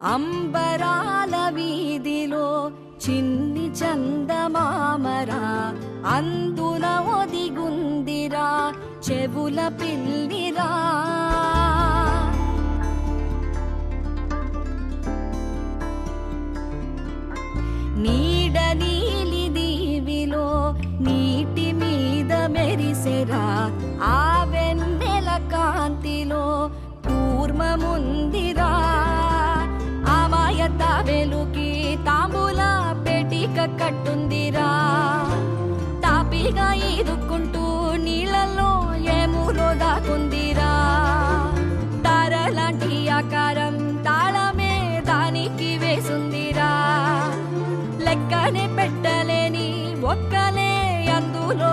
అంబరాల వీధిలో చిన్ని చందమామరా, అందున ఒదిగుందిరా చెవుల పిల్లిరా. నీడ నీలి దీవిలో నీటి మీద మెరిసెరా, ఆ వెన్నెల కాంతిలో కూర్మముందిరా. అమాయత వెలుకి తాంబూల పెటిక కట్టుందిరా, తాపిగా ఈదుకుంటూ నీళ్ళల్లో ఏములో దాకుందిరా. తారలాంటి ఆకారం తాళమే దానికి వేసుందిరా, లెక్కనే పెట్టలేని ఒక్కలే అందులో